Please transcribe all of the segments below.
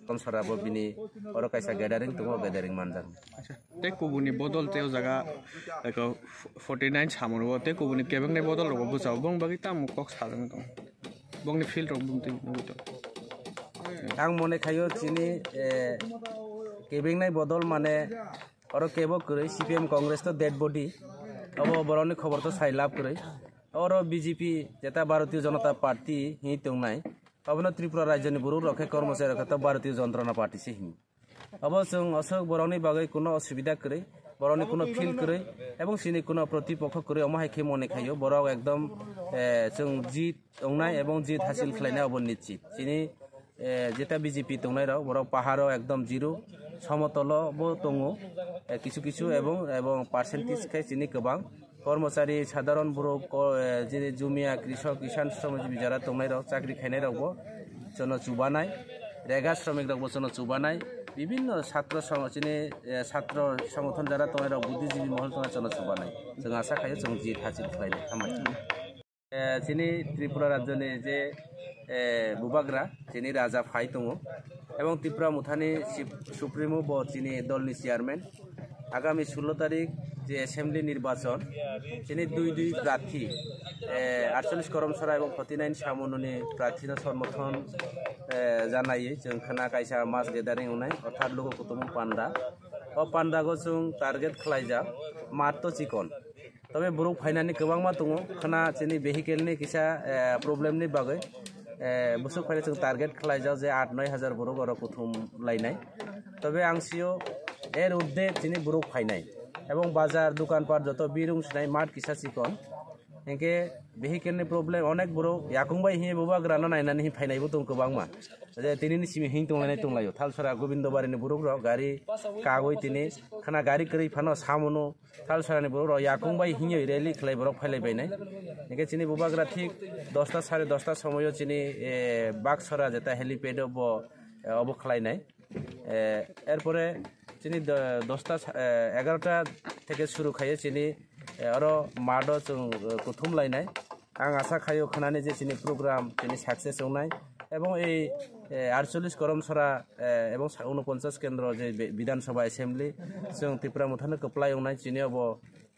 Komsara bo bini oro kaisa gathering tungo gathering manjang. Te kubuni bodol teo jaga like 49 samuro te kubuni kebeng ne bodol ro bu saw bong bagi tam kok saleng tong. Bong ni field ro bum ting nuto. Ang mone khayo chini kebeng nai bodol mane oro kebo kore CPM Congress to dead body abo boroni khobor to sailap kore oro BJP jeta Bharatiya Janata Party hi tungnai abona Tripura Rajyani buru rokhe kormachari rakha Bharatiya Jantrana Party se hi abo jong asok boroni bagai kuno asubida kore boroni kuno feel kore ebong sini kuno protipokho kore amahai khe mone khayo borok ekdom jong jit ongnai ebong jit hasil khlainai abo nichit sini jeta BJP tungnai rok borok paharo ekdom zero সমতল বো তঙ্গো কিছু কিছু এবং percentage খাই চিনি গোবাং কর্মচারী সাধারণ বড় যে জুমিয়া কৃষক কিষাণ শ্রমজীবী যারা তংনাই রক চাকরি খাইনাই রকবো জন্য চুবানাই রেগা শ্রমিক রকবো জন্য চুবানাই বিভিন্ন ছাত্র ছাত্র সংগঠন যারা তংনাই রক বুদ্ধিজীবী মহল তংনাই জন্য চুবানাই जों আশা খাইयो जों জি হাসিল খাইলে খামাই চিনি ত্রিপুরা রাজ্যনি যে বুবাগ্রা চিনি রাজা ফাই দङ এবং ত্রিপুরা মুথানি সুপ্রিমো ব চিনি দলনি চেয়ারম্যান আগামী 16 তারিখ যে অ্যাসেম্বলি নির্বাচন চিনি দুই প্রার্থী 48 করমসরা এবং 49 সামনুনি প্রার্থী সমর্থন জানাই जों खाना कायसा मास गेदारिं उनाय अर्थात लोगो कुतुम पान्डा ও पान्डागो जों टार्गेट खालायजा मात्तो चिकन तबे बुरुक फाइनानि गोबां मा दङ खाना चिनि भेहिकेलनि किसा प्रब्लेमनि बागै बुसुक फाइना जों टार्गेट खालायजा जे 8-9 हाजार बुरुक अर कुथुम लायनाय तबे आंसियो एर उद्दे चिनि बुरुक फाइनाय এবং বাজার দোকানপাট যত বিরুং সিনাই মাঠ কিসা চিকন একে ভেহিকেলনি প্রবলেম অনেক বড় ইয়াকুংবাই হি বুবা গ্রানা নাইনানি হি ফাইনাইবো দं गोबांमा जे तिनिनि सिमि हिं तंलायनाय तंलायो थालसरा गोविन्दबारिनि बुरुक र गारि कागय तिनि खाना गारि करै फानो सामनो थालसरानि बुरुक र याकुंबाई हिङै रेली खलाय बरक फाइलायबायनाय एके चिनि बुबाग्रा ठीक 10টা 10:30টা সময়ও চিনি বাক্সরা যেটা হেলিপ্যাড অব খলাইনাই এরপরে চিনি 10টা 11টা থেকে শুরু খাইয়ে চিনি আরো মাডো जों কুথুম লাইনাই आं आशा खायो खानानि जे चिनि प्रग्राम चिनि सक्सेस होनाय এবং এই 48 করমসরা এবং 49 কেন্দ্র যে বিধানসভা অ্যাসেম্বলি जों ত্রিপুরা মুথাनो কপ্লাই होनाय চিনি অব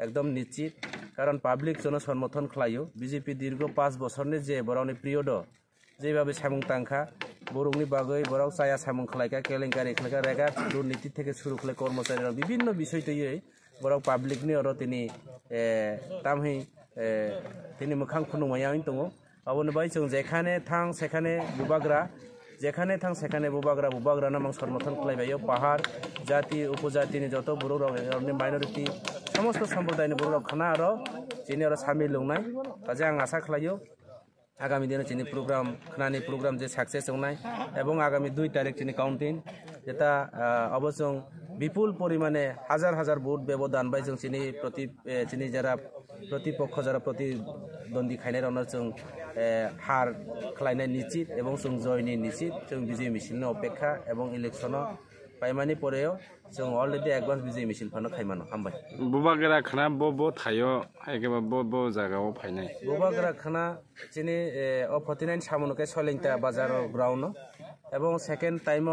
একদম নিশ্চিত কারণ পাবলিক জন সমর্থন খালাयो বিজেপি দীর্ঘ 5 বছরनि যে বরাवनि পিরিয়ড যেভাবে সামুং তাंखा বরংনি বাগৈ বরাव চায়া সামুং খলাইকা কেলেঙ্কারি খলাইকা রেগা দুর্নীতি থেকে শুরু করে কর্মচারীরা বিভিন্ন বিষয় তৈরি বরাव পাবলিকনি অর তিনি তামহি তিনি মোখাং খুনুমায়াइन दङ अबनो बाय जों जेखाने थां सेखाने बुबाग्रा जेखाने थां सेखाने बुबाग्रा नामां समर्थन खालायबायो पाहाड़ जाति उपजातिनि जत बर' रावनि माइनरिटी समस्त सम्प्रदायनि बर' राव खाना आरो जिनि आरो सामिल लंनाय काजे आं आशा खालायो आगामी दिन चिनि प्रोग्राम खानानि प्रोग्राम जे सक्सेस होनाय এবং आगामी 2 तारिख चिनि काउंटिंग जेता अबजों विपुल परिमाणे हाजार भोट व्यवधान बाय जों चिनि जारा प्रतिपक्ष जारा प्रतिद्वंदी खायनाय रावनो जों हार खालायनाय निश्चित এবং जों जयनि निश्चित जों विजय मिसिलनि अपेक्षा এবং इलेक्शनाव पाइमानि परेयाव जों अलरेडी एडभान्स विजय मिसिल फानो खायमानो हामबाय बुबाग्रा खाना बो थायो एकेबा बो जागाव फायनाय बुबाग्रा खाना चिनि 49 सामनुके सलेंता बाजार ग्राउन्ड এবং সেকেন্ড টাইম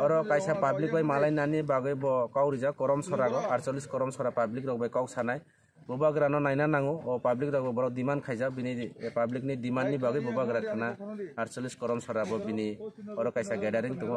অর কাইসা পাবলিক বাই মালাইনানি বাগৈ ব কাউরিজা করমসরাগো 48 করমসরা পাবলিক রক বাই কাউ সানাय बुबाग्रानो नायना नांगौ ओ पाब्लिक रक बर डिमान्ड खायजा बिनि पाब्लिकनि डिमान्डनि बागै बुबाग्रा खाना 48 करमसरा बो बिनि अर काइसा गेदारिं दङ